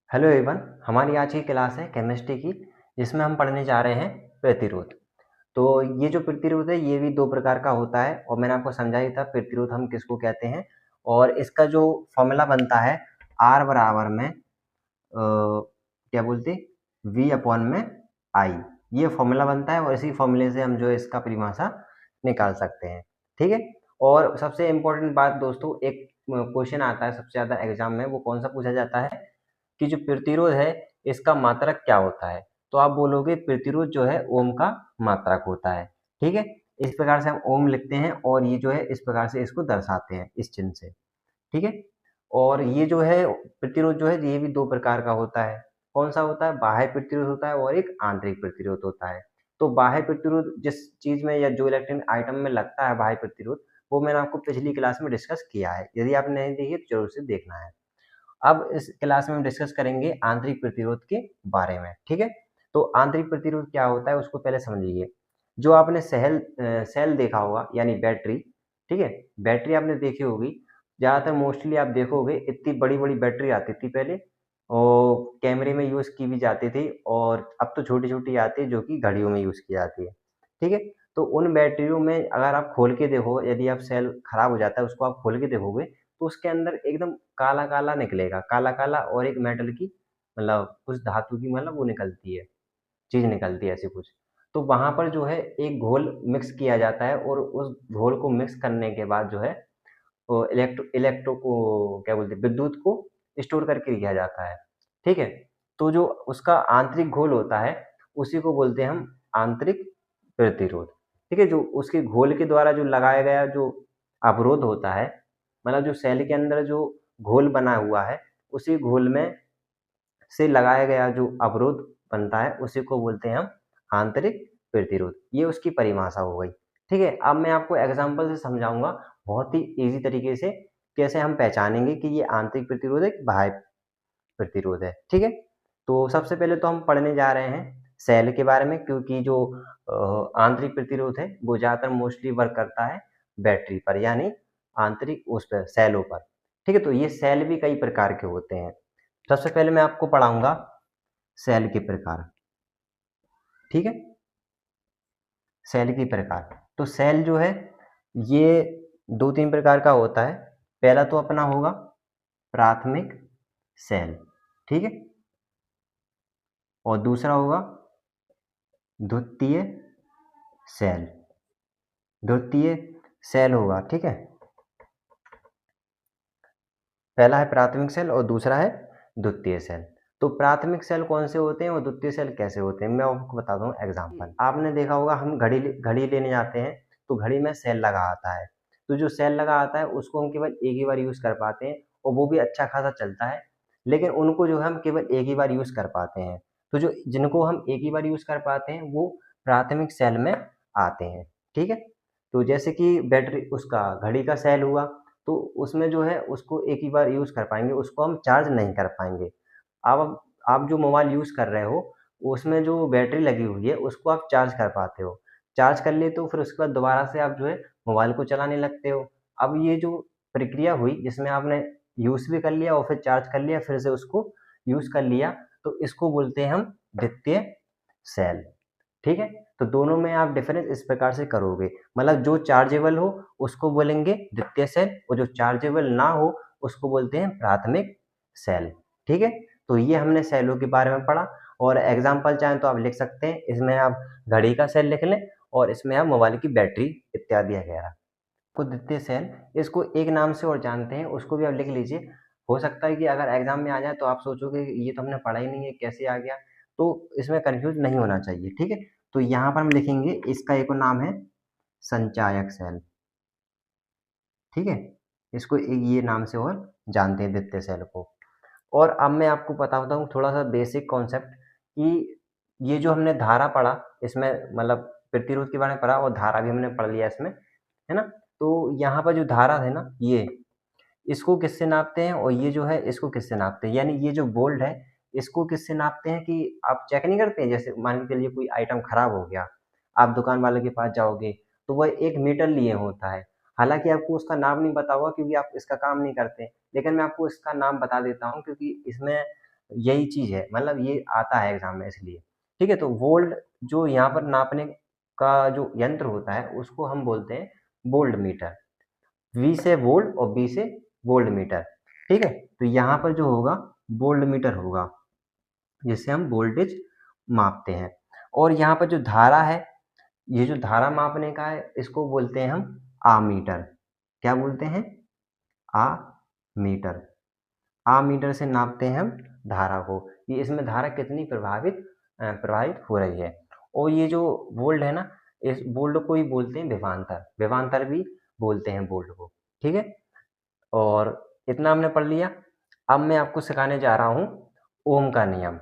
Hello everyone. हमारी आज की क्लास है केमिस्ट्री की, जिसमें हम पढ़ने जा रहे हैं प्रतिरोध। तो ये जो प्रतिरोध है ये भी दो प्रकार का होता है और मैंने आपको समझा ही था प्रतिरोध हम किसको कहते हैं। और इसका जो फॉर्मूला बनता है R बराबर में क्या बोलते V अपॉन में I, ये फॉर्मूला बनता है और इसी फॉर्मूले से हम जो है इसका परिभाषा निकाल सकते हैं। ठीक है। और सबसे इम्पोर्टेंट बात दोस्तों, एक क्वेश्चन आता है सबसे ज़्यादा एग्जाम में, वो कौन सा पूछा जाता है कि जो प्रतिरोध है इसका मात्रक क्या होता है। तो आप बोलोगे प्रतिरोध जो है ओम का मात्रक होता है। ठीक है। इस प्रकार से हम ओम लिखते हैं और ये जो है इस प्रकार से इसको दर्शाते हैं इस चिन्ह से। ठीक है। और ये जो है प्रतिरोध जो है ये भी दो प्रकार का होता है। कौन सा होता है? बाह्य प्रतिरोध होता है और एक आंतरिक प्रतिरोध होता है। तो बाह्य प्रतिरोध जिस चीज में या जो इलेक्ट्रॉनिक आइटम में लगता है बाह्य प्रतिरोध, वो मैंने आपको पिछली क्लास में डिस्कस किया है। यदि आपने नहीं देखी तो जरूर से देखना है। अब इस क्लास में हम डिस्कस करेंगे आंतरिक प्रतिरोध के बारे में। ठीक है। तो आंतरिक प्रतिरोध क्या होता है उसको पहले समझिए। जो आपने सेल देखा होगा यानी बैटरी। ठीक है। बैटरी आपने देखी होगी, ज़्यादातर मोस्टली आप देखोगे इतनी बड़ी बड़ी बैटरी आती थी पहले, और कैमरे में यूज़ की भी जाती थी, और अब तो छोटी छोटी आती है जो कि घड़ियों में यूज़ की जाती है। ठीक है। तो उन बैटरियों में अगर आप खोल के देखो, यदि आप सेल खराब हो जाता है उसको आप खोल के देखोगे तो उसके अंदर एकदम काला काला निकलेगा, काला काला, और एक मेटल की मतलब कुछ धातु की मतलब वो निकलती है, चीज निकलती है ऐसी कुछ। तो वहां पर जो है एक घोल मिक्स किया जाता है और उस घोल को मिक्स करने के बाद जो है वो इलेक्ट्रो इलेक्ट्रो को क्या बोलते हैं, विद्युत को स्टोर करके लिया जाता है। ठीक है। तो जो उसका आंतरिक घोल होता है उसी को बोलते हैं हम आंतरिक प्रतिरोध। ठीक है। जो उसके घोल के द्वारा जो लगाया गया जो अवरोध होता है, मतलब जो सेल के अंदर जो घोल बना हुआ है उसी घोल में से लगाया गया जो अवरोध बनता है उसी को बोलते हैं हम आंतरिक प्रतिरोध। ये उसकी परिभाषा हो गई। ठीक है। अब मैं आपको एग्जांपल से समझाऊंगा बहुत ही इजी तरीके से कैसे हम पहचानेंगे कि ये आंतरिक प्रतिरोध है कि बाह्य प्रतिरोध है। ठीक है। तो सबसे पहले तो हम पढ़ने जा रहे हैं सेल के बारे में, क्योंकि जो आंतरिक प्रतिरोध है वो ज्यादातर मोस्टली वर्क करता है बैटरी पर, यानी आंतरिक उस पर सेलों पर। ठीक है। तो ये सेल भी कई प्रकार के होते हैं। सबसे पहले मैं आपको पढ़ाऊंगा सेल के प्रकार। ठीक है। सेल के प्रकार, तो सेल जो है ये दो तीन प्रकार का होता है। पहला तो अपना होगा प्राथमिक सेल। ठीक है। और दूसरा होगा द्वितीय सेल। द्वितीय सेल होगा। ठीक है। पहला है प्राथमिक सेल और दूसरा है द्वितीय सेल। तो प्राथमिक सेल कौन से होते हैं और द्वितीय सेल कैसे होते हैं मैं आपको बताता हूँ एग्जांपल। आपने देखा होगा हम घड़ी घड़ी लेने जाते हैं तो घड़ी में सेल लगा आता है। तो जो सेल लगा आता है उसको हम केवल एक ही बार यूज कर पाते हैं और वो भी अच्छा खासा चलता है। लेकिन उनको जो हम केवल एक ही बार यूज कर पाते हैं। तो जो जिनको हम एक ही बार यूज कर पाते हैं वो प्राथमिक सेल में आते हैं। ठीक है। तो जैसे कि बैटरी उसका घड़ी का सेल हुआ, तो उसमें जो है उसको एक ही बार यूज़ कर पाएंगे, उसको हम चार्ज नहीं कर पाएंगे। अब आप जो मोबाइल यूज़ कर रहे हो उसमें जो बैटरी लगी हुई है उसको आप चार्ज कर पाते हो। चार्ज कर लेते हो फिर उसके बाद दोबारा से आप जो है मोबाइल को चलाने लगते हो। अब ये जो प्रक्रिया हुई जिसमें आपने यूज़ भी कर लिया और फिर चार्ज कर लिया फिर से उसको यूज़ कर लिया, तो इसको बोलते हैं हम द्वितीय सेल। ठीक है। तो दोनों में आप डिफरेंस इस प्रकार से करोगे, मतलब जो चार्जेबल हो उसको बोलेंगे द्वितीय सेल और जो चार्जेबल ना हो उसको बोलते हैं प्राथमिक सेल। ठीक है। तो ये हमने सेलों के बारे में पढ़ा। और एग्जाम्पल चाहें तो आप लिख सकते हैं, इसमें आप घड़ी का सेल लिख लें और इसमें आप मोबाइल की बैटरी इत्यादि वगैरह को द्वितीय सेल, इसको एक नाम से और जानते हैं उसको भी आप लिख लीजिए। हो सकता है कि अगर एग्जाम में आ जाए तो आप सोचोगे ये तो हमने पढ़ा ही नहीं है कैसे आ गया, तो इसमें कंफ्यूज नहीं होना चाहिए। ठीक है। तो यहाँ पर हम लिखेंगे इसका एक और नाम है संचायक सेल। ठीक है। इसको एक ये नाम से और जानते हैं द्वितीय सेल को। और अब मैं आपको बताता हूँ थोड़ा सा बेसिक कॉन्सेप्ट कि ये जो हमने धारा पढ़ा इसमें मतलब प्रतिरोध के बारे में पढ़ा और धारा भी हमने पढ़ लिया इसमें, है ना। तो यहाँ पर जो धारा है ना ये, इसको किससे नापते हैं और ये जो है इसको किससे नापते हैं, यानी ये जो बोल्ट है इसको किससे नापते हैं कि आप चेक नहीं करते हैं। जैसे मान के चलिए कोई आइटम खराब हो गया, आप दुकान वाले के पास जाओगे तो वह एक मीटर लिए होता है। हालांकि आपको उसका नाम नहीं पता होगा क्योंकि आप इसका काम नहीं करते, लेकिन मैं आपको इसका नाम बता देता हूँ क्योंकि इसमें यही चीज़ है, मतलब ये आता है एग्ज़ाम में इसलिए। ठीक है, तो वोल्ट जो यहाँ पर नापने का जो यंत्र होता है उसको हम बोलते हैं वोल्ट मीटर। वी से वोल्ट और बी से वोल्ट मीटर। ठीक है, तो यहाँ पर जो होगा वोल्ट मीटर होगा, जिससे हम वोल्टेज मापते हैं। और यहाँ पर जो धारा है, ये जो धारा मापने का है, इसको बोलते हैं हम आमीटर। क्या बोलते हैं? आमीटर। आमीटर से नापते हैं हम धारा को, ये इसमें धारा कितनी प्रवाहित हो रही है। और ये जो वोल्ट है ना, इस वोल्ट को ही बोलते हैं विभवांतर। विभवांतर भी बोलते हैं वोल्ट को। ठीक है, और इतना हमने पढ़ लिया। अब मैं आपको सिखाने जा रहा हूँ ओम का नियम।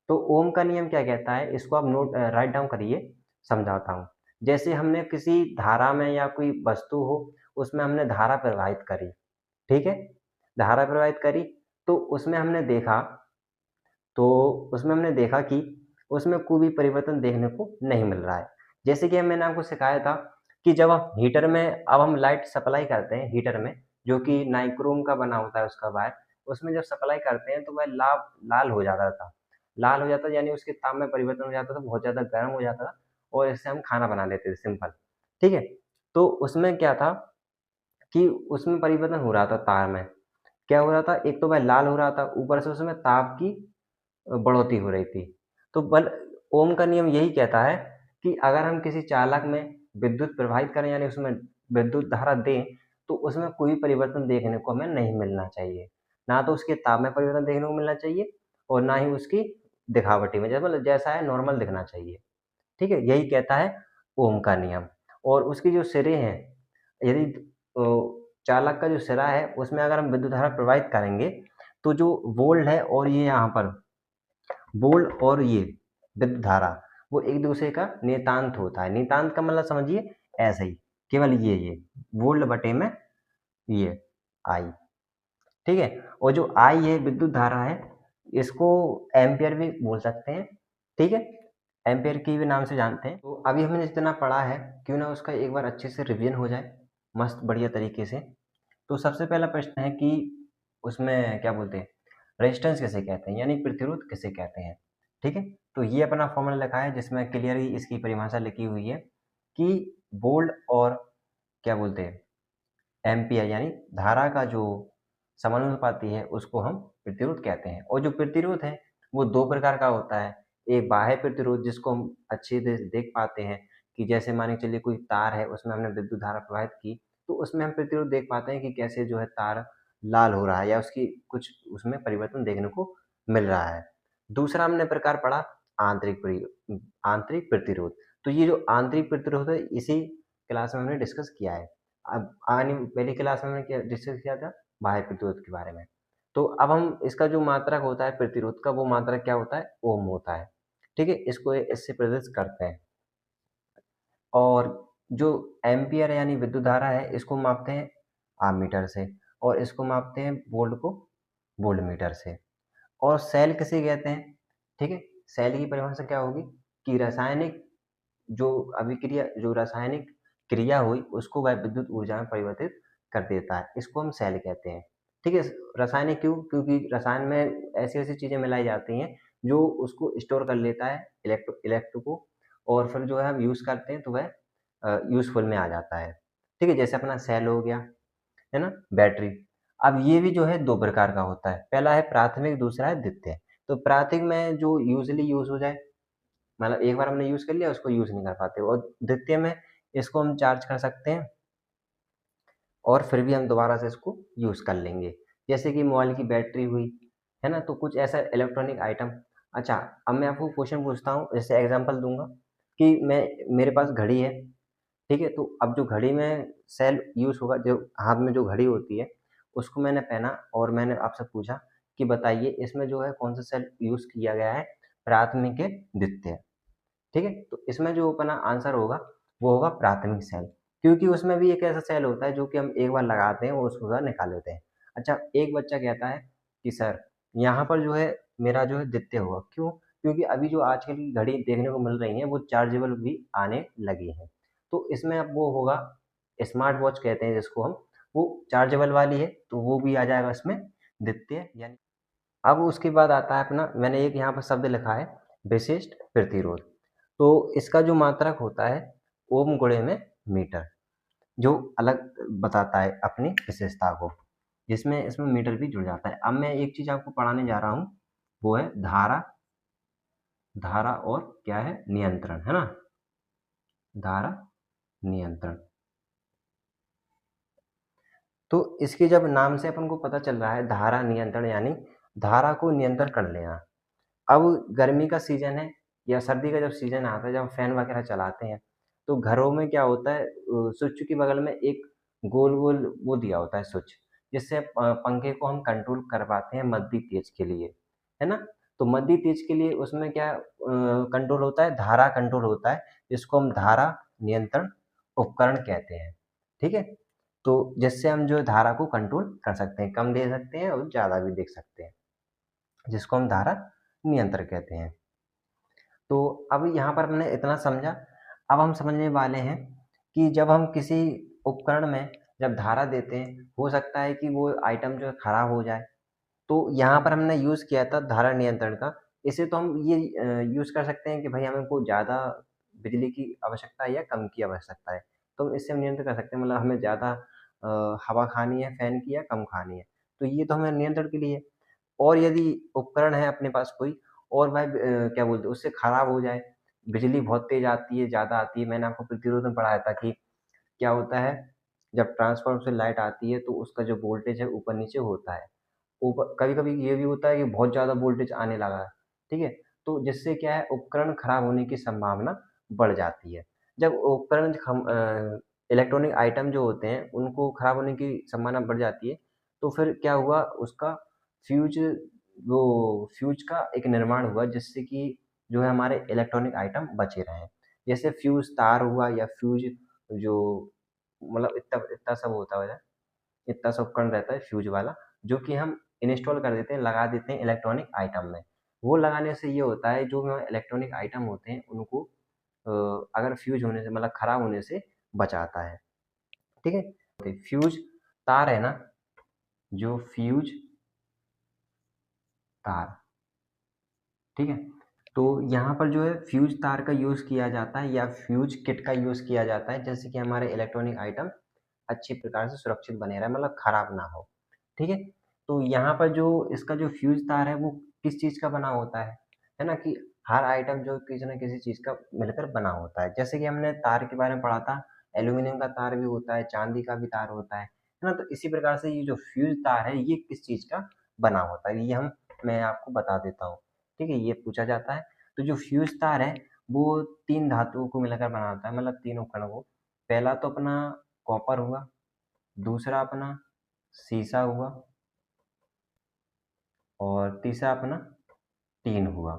तो ओम का नियम क्या कहता है, इसको आप राइट डाउन करिए, समझाता हूँ। जैसे हमने किसी धारा में या कोई वस्तु हो, उसमें हमने धारा प्रवाहित करी। ठीक है, धारा प्रवाहित करी, तो उसमें हमने देखा कि उसमें कोई भी परिवर्तन देखने को नहीं मिल रहा है। जैसे कि मैंने आपको सिखाया था कि जब हम हीटर में अब हम लाइट सप्लाई करते हैं, हीटर में जो कि नाइक्रोम का बना होता है उसका वायर, उसमें जब सप्लाई करते हैं तो वह लाल हो जाता था। लाल हो जाता यानी उसके ताप में परिवर्तन हो जाता था, बहुत ज़्यादा गर्म हो जाता था, और इससे हम खाना बना लेते थे सिंपल। ठीक है, तो उसमें क्या था कि उसमें परिवर्तन हो रहा था तार में। क्या हो रहा था, एक तो वह लाल हो रहा था, ऊपर से उसमें ताप की बढ़ोतरी हो रही थी। तो बल ओम का नियम यही कहता है कि अगर हम किसी चालक में विद्युत प्रवाहित करें, यानी उसमें विद्युत धारा दें, तो उसमें कोई परिवर्तन देखने को हमें नहीं मिलना चाहिए। ना तो उसके ताप में परिवर्तन देखने को मिलना चाहिए, और ना ही उसकी दिखावटी में, जैसे मतलब जैसा है नॉर्मल दिखना चाहिए। ठीक है, यही कहता है ओम का नियम। और उसके जो सिरे हैं, यदि चालक का जो सिरा है उसमें अगर हम विद्युत धारा प्रवाहित करेंगे, तो जो वोल्ट है और ये यहाँ पर वोल्ट और ये विद्युत धारा, वो एक दूसरे का नियतांक होता है। नियतांक का मतलब समझिए ऐसे ही, केवल ये वोल्ट बटे में ये आई। ठीक है, और जो आई है विद्युत धारा है, इसको एम्पियर भी बोल सकते हैं। ठीक है, एम्पियर की भी नाम से जानते हैं। तो अभी हमने जितना पढ़ा है, क्यों ना उसका एक बार अच्छे से रिवीजन हो जाए, मस्त बढ़िया तरीके से। तो सबसे पहला प्रश्न है कि उसमें क्या बोलते हैं, रेजिस्टेंस किसे कहते हैं, यानी प्रतिरोध किसे कहते हैं। ठीक है, तो ये अपना फॉर्मूला लिखा है जिसमें क्लियरली इसकी परिभाषा लिखी हुई है कि वोल्ट और क्या बोलते हैं एम्पियर, यानी धारा का जो समानुपाती है उसको हम प्रतिरोध कहते हैं। और जो प्रतिरोध है वो दो प्रकार का होता है। एक बाह्य प्रतिरोध, जिसको हम अच्छे से देख पाते हैं, कि जैसे मान के चलिए कोई तार है, उसमें हमने विद्युत धारा प्रवाहित की, तो उसमें हम प्रतिरोध देख पाते हैं कि कैसे जो है तार लाल हो रहा है, या उसकी कुछ उसमें परिवर्तन देखने को मिल रहा है। दूसरा हमने प्रकार पढ़ा आंतरिक प्रतिरोध। तो ये जो आंतरिक प्रतिरोध है, इसी क्लास में हमने डिस्कस किया है। अब आने पहली क्लास में हमने क्या डिस्कस किया था, बाह्य प्रतिरोध के बारे में। तो अब हम इसका जो मात्रक होता है प्रतिरोध का, वो मात्रक क्या होता है, ओम होता है। ठीक है, इसको इससे प्रदर्शित करते हैं। और जो एम्पियर यानी विद्युत धारा है, इसको मापते हैं आमीटर से, और इसको मापते हैं वोल्ट को वोल्ट मीटर से। और सेल किसे कहते हैं? ठीक है, सेल की परिभाषा क्या होगी कि रासायनिक क्रिया हुई उसको वह विद्युत ऊर्जा में परिवर्तित कर देता है, इसको हम सेल कहते हैं। ठीक है, रासायनिक क्यों? क्योंकि रसायन में ऐसी ऐसी चीजें मिलाई जाती हैं जो उसको स्टोर कर लेता है इलेक्ट्रो को, और फिर जो है हम यूज करते हैं तो वह यूजफुल में आ जाता है। ठीक है, जैसे अपना सेल हो गया, है ना, बैटरी। अब ये भी जो है दो प्रकार का होता है, पहला है प्राथमिक, दूसरा है द्वितीय। तो प्राथमिक में जो यूजली यूज हो जाए, मतलब एक बार हमने यूज कर लिया, उसको यूज नहीं कर पाते। और द्वितीय में इसको हम चार्ज कर सकते हैं, और फिर भी हम दोबारा से इसको यूज कर लेंगे। जैसे कि मोबाइल की बैटरी हुई, है ना, तो कुछ ऐसा इलेक्ट्रॉनिक आइटम। अच्छा, अब मैं आपको क्वेश्चन पूछता हूँ, जैसे एग्जांपल दूंगा कि मेरे पास घड़ी है। ठीक है, तो अब जो घड़ी में सेल यूज होगा, जो हाथ में जो घड़ी होती है, उसको मैंने पहना और मैंने आपसे पूछा कि बताइए इसमें जो है कौन सा सेल यूज किया गया है, प्राथमिक के द्वितीय। ठीक है, तो इसमें जो अपना आंसर होगा वो होगा प्राथमिक सेल, क्योंकि उसमें भी एक ऐसा सेल होता है जो कि हम एक बार लगाते हैं और उसको निकाल लेते हैं। अच्छा, एक बच्चा कहता है कि सर यहाँ पर जो है मेरा जो है द्वितीय होगा, क्यों? क्योंकि अभी जो आजकल की घड़ी देखने को मिल रही है वो चार्जेबल भी आने लगी है। तो इसमें अब वो होगा स्मार्ट वॉच कहते हैं जिसको हम, वो चार्जेबल वाली है, तो वो भी आ जाएगा इसमें द्वितीय। यानी अब उसके बाद आता है अपना, मैंने एक यहाँ पर शब्द लिखा है विशिष्ट प्रतिरोध। तो इसका जो मात्रक होता है ओम गुणे में मीटर, जो अलग बताता है अपनी विशेषता को, जिसमें इसमें मीटर भी जुड़ जाता है। अब मैं एक चीज आपको पढ़ाने जा रहा हूँ, वो है धारा, धारा और क्या है, नियंत्रण, है ना, धारा नियंत्रण। तो इसके जब नाम से अपन को पता चल रहा है धारा नियंत्रण, यानी धारा को नियंत्रण कर लेना। अब गर्मी का सीजन है या सर्दी का जब सीजन आता है, जब फैन वगैरह चलाते हैं, तो घरों में क्या होता है, स्विच के बगल में एक गोल गोल वो दिया होता है स्विच, जिससे पंखे को हम कंट्रोल कर पाते हैं मध्य तेज के लिए, है ना। तो मध्य तेज के लिए उसमें क्या कंट्रोल होता है, धारा कंट्रोल होता है, जिसको हम धारा नियंत्रण उपकरण कहते हैं। ठीक है, तो जिससे हम जो धारा को कंट्रोल कर सकते हैं, कम दे सकते हैं और ज़्यादा भी देख सकते हैं, जिसको हम धारा नियंत्रण कहते हैं। तो अब यहाँ पर हमने इतना समझा। अब हम समझने वाले हैं कि जब हम किसी उपकरण में जब धारा देते हैं, हो सकता है कि वो आइटम जो है खराब हो जाए। तो यहाँ पर हमने यूज़ किया था धारा नियंत्रण का। इसे तो हम ये यूज़ कर सकते हैं कि भाई हमें को ज़्यादा बिजली की आवश्यकता है या कम की आवश्यकता है, तो इससे हम नियंत्रण कर सकते हैं, मतलब हमें ज़्यादा हवा खानी है फैन की या कम खानी है, तो ये तो हमें नियंत्रण के लिए है। और यदि उपकरण है अपने पास कोई और वह क्या बोलते हैं उससे खराब हो जाए, बिजली बहुत तेज आती है, ज़्यादा आती है, मैंने आपको प्रतिरोध में पढ़ाया था कि क्या होता है, जब ट्रांसफार्मर से लाइट आती है तो उसका जो वोल्टेज है ऊपर नीचे होता है। ऊपर कभी कभी ये भी होता है कि बहुत ज़्यादा वोल्टेज आने लगा है, ठीक है, तो जिससे क्या है उपकरण खराब होने की संभावना बढ़ जाती है। जब उपकरण इलेक्ट्रॉनिक आइटम जो होते हैं उनको खराब होने की संभावना बढ़ जाती है, तो फिर क्या हुआ, उसका फ्यूज, वो फ्यूज का एक निर्माण हुआ, जिससे कि जो है हमारे इलेक्ट्रॉनिक आइटम बचे रहें। जैसे फ्यूज तार हुआ या फ्यूज जो, मतलब इतना इतना सब होता है, इतना सा उपकरण रहता है फ्यूज वाला, जो कि हम इंस्टॉल कर देते हैं, लगा देते हैं इलेक्ट्रॉनिक आइटम में। वो लगाने से ये होता है जो इलेक्ट्रॉनिक आइटम होते हैं उनको अगर फ्यूज होने से, मतलब खराब होने से बचाता है। ठीक है, तो फ्यूज तार है ना, जो फ्यूज तार, ठीक है, तो यहाँ पर जो है फ्यूज तार का यूज़ किया जाता है या फ्यूज किट का यूज़ किया जाता है, जैसे कि हमारे इलेक्ट्रॉनिक आइटम अच्छी प्रकार से सुरक्षित बने रहे, मतलब खराब ना हो। ठीक है, तो यहाँ पर जो इसका जो फ्यूज तार है वो किस चीज़ का बना होता है ना, कि हर आइटम जो किसी न किसी चीज़ का मिलकर बना होता है। जैसे कि हमने तार के बारे में पढ़ा था, एल्यूमीनियम का तार भी होता है, चांदी का भी तार होता है ना, तो इसी प्रकार से ये जो फ्यूज तार है ये किस चीज़ का बना होता है, ये मैं आपको बता देता हूँ। ठीक है, ये पूछा जाता है। तो जो फ्यूज तार है वो 3 धातुओं को मिलाकर बना होता है, मतलब 3 उपकरणों को। पहला तो अपना कॉपर हुआ, दूसरा अपना शीशा हुआ और तीसरा अपना टीन हुआ।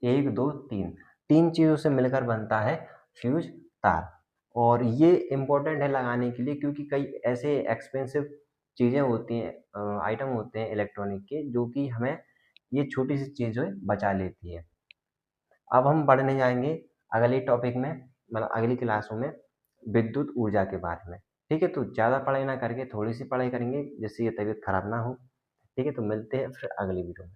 1, 2, 3, 3 चीज़ों से मिलकर बनता है फ्यूज तार। और ये इम्पोर्टेंट है लगाने के लिए, क्योंकि कई ऐसे एक्सपेंसिव चीज़ें होती हैं, आइटम होते हैं इलेक्ट्रॉनिक के, जो कि हमें ये छोटी सी चीज़ जो है बचा लेती है। अब हम पढ़ने जाएंगे अगले टॉपिक में, मतलब अगली क्लासों में, विद्युत ऊर्जा के बारे में। ठीक है, तो ज़्यादा पढ़ाई ना करके थोड़ी सी पढ़ाई करेंगे, जिससे ये तबीयत खराब ना हो। ठीक है, तो मिलते हैं फिर अगली वीडियो में।